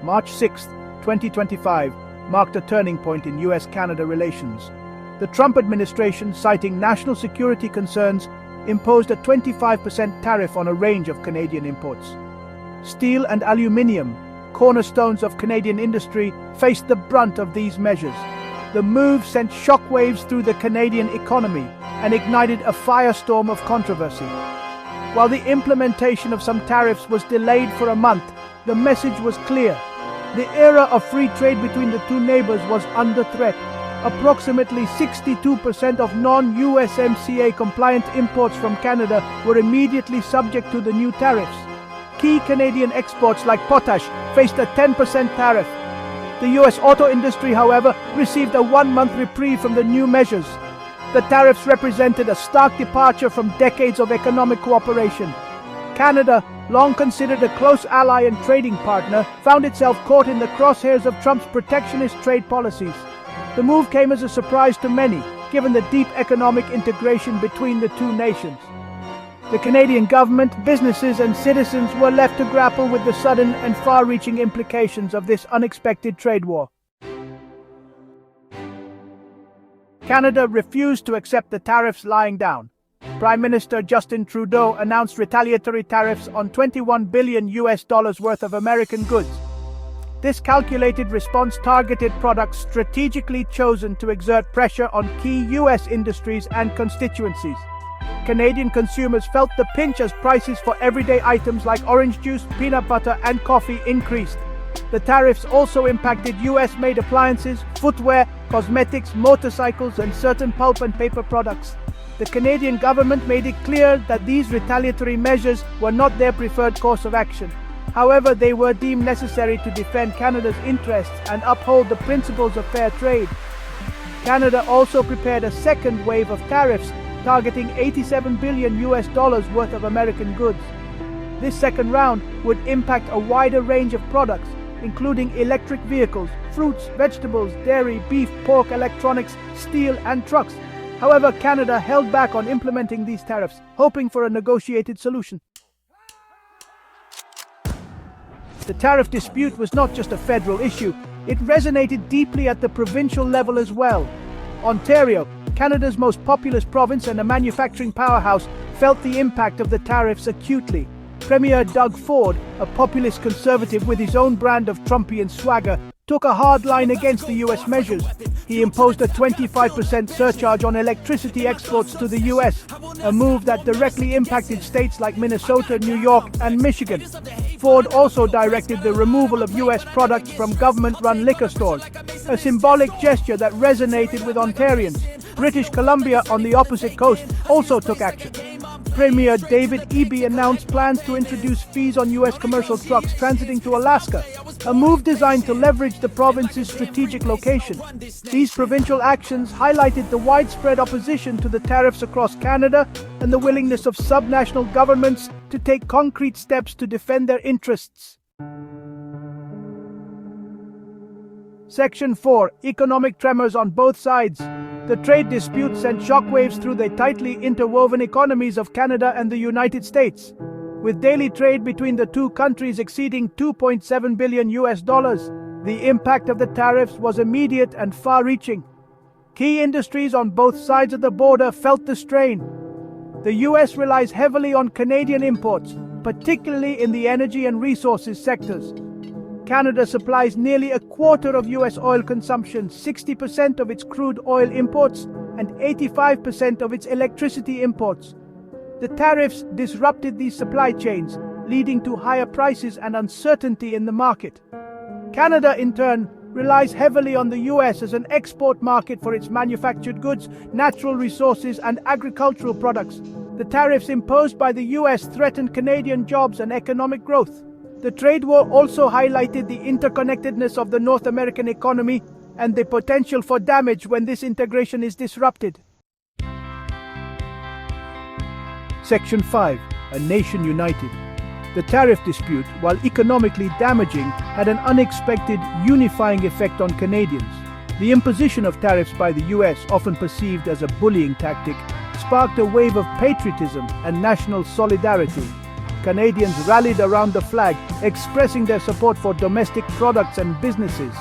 March 6, 2025, marked a turning point in US-Canada relations. The Trump administration, citing national security concerns, imposed a 25% tariff on a range of Canadian imports. Steel and aluminium, cornerstones of Canadian industry, faced the brunt of these measures. The move sent shockwaves through the Canadian economy and ignited a firestorm of controversy. While the implementation of some tariffs was delayed for a month, the message was clear. The era of free trade between the two neighbors was under threat. Approximately 62% of non-USMCA compliant imports from Canada were immediately subject to the new tariffs. Key Canadian exports like potash faced a 10% tariff. The US auto industry, however, received a one-month reprieve from the new measures. The tariffs represented a stark departure from decades of economic cooperation. Canada, long considered a close ally and trading partner, found itself caught in the crosshairs of Trump's protectionist trade policies. The move came as a surprise to many, given the deep economic integration between the two nations. The Canadian government, businesses, and citizens were left to grapple with the sudden and far-reaching implications of this unexpected trade war. Canada refused to accept the tariffs lying down. Prime Minister Justin Trudeau announced retaliatory tariffs on $21 billion worth of American goods. This calculated response targeted products strategically chosen to exert pressure on key US industries and constituencies. Canadian consumers felt the pinch as prices for everyday items like orange juice, peanut butter, and coffee increased. The tariffs also impacted US-made appliances, footwear, cosmetics, motorcycles, and certain pulp and paper products. The Canadian government made it clear that these retaliatory measures were not their preferred course of action. However, they were deemed necessary to defend Canada's interests and uphold the principles of fair trade. Canada also prepared a second wave of tariffs targeting $87 billion worth of American goods. This second round would impact a wider range of products, including electric vehicles, fruits, vegetables, dairy, beef, pork, electronics, steel, and trucks. However, Canada held back on implementing these tariffs, hoping for a negotiated solution. The tariff dispute was not just a federal issue, it resonated deeply at the provincial level as well. Ontario, Canada's most populous province and a manufacturing powerhouse, felt the impact of the tariffs acutely. Premier Doug Ford, a populist conservative with his own brand of Trumpian swagger, took a hard line against the US measures. He imposed a 25% surcharge on electricity exports to the US, a move that directly impacted states like Minnesota, New York, and Michigan. Ford also directed the removal of US products from government-run liquor stores, a symbolic gesture that resonated with Ontarians. British Columbia, on the opposite coast, also took action. Premier David Eby announced plans to introduce fees on US commercial trucks transiting to Alaska, a move designed to leverage the province's strategic location. These provincial actions highlighted the widespread opposition to the tariffs across Canada and the willingness of subnational governments to take concrete steps to defend their interests. Section 4. Economic tremors on both sides. The trade dispute sent shockwaves through the tightly interwoven economies of Canada and the United States. With daily trade between the two countries exceeding $2.7 billion, the impact of the tariffs was immediate and far-reaching. Key industries on both sides of the border felt the strain. The US relies heavily on Canadian imports, particularly in the energy and resources sectors. Canada supplies nearly a quarter of US oil consumption, 60% of its crude oil imports, and 85% of its electricity imports. The tariffs disrupted these supply chains, leading to higher prices and uncertainty in the market. Canada, in turn, relies heavily on the US as an export market for its manufactured goods, natural resources, and agricultural products. The tariffs imposed by the US threatened Canadian jobs and economic growth. The trade war also highlighted the interconnectedness of the North American economy and the potential for damage when this integration is disrupted. Section 5. A nation united. The tariff dispute, while economically damaging, had an unexpected unifying effect on Canadians. The imposition of tariffs by the US, often perceived as a bullying tactic, sparked a wave of patriotism and national solidarity. Canadians rallied around the flag, expressing their support for domestic products and businesses.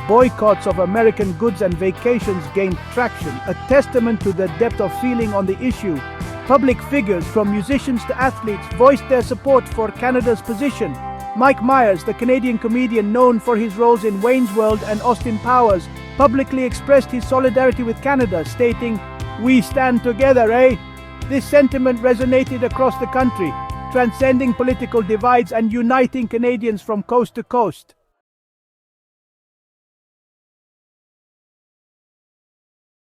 Boycotts of American goods and vacations gained traction, a testament to the depth of feeling on the issue. Public figures, from musicians to athletes, voiced their support for Canada's position. Mike Myers, the Canadian comedian known for his roles in Wayne's World and Austin Powers, publicly expressed his solidarity with Canada, stating, "We stand together, eh?" This sentiment resonated across the country, transcending political divides and uniting Canadians from coast to coast.